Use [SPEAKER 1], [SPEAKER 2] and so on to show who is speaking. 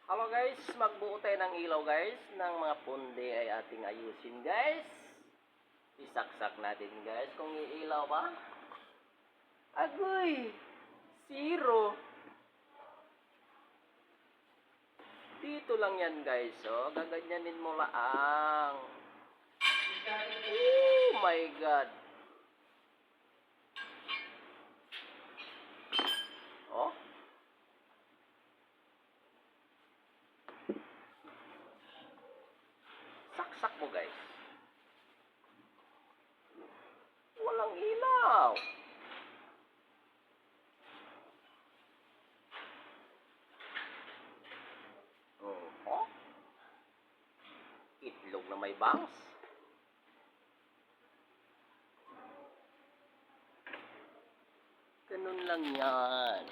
[SPEAKER 1] Hello guys, magbuo tayo ng ilaw guys, ng mga pundi ay ating ayusin guys. Isaksak natin guys kung iilaw ba. Agoy, zero. Dito lang yan guys, oh. Gaganyanin mo lang. Oh my god. Oh. Saksak mo guys. Walang ilaw. Oh. Itlog na may bangs. Ganun lang yan.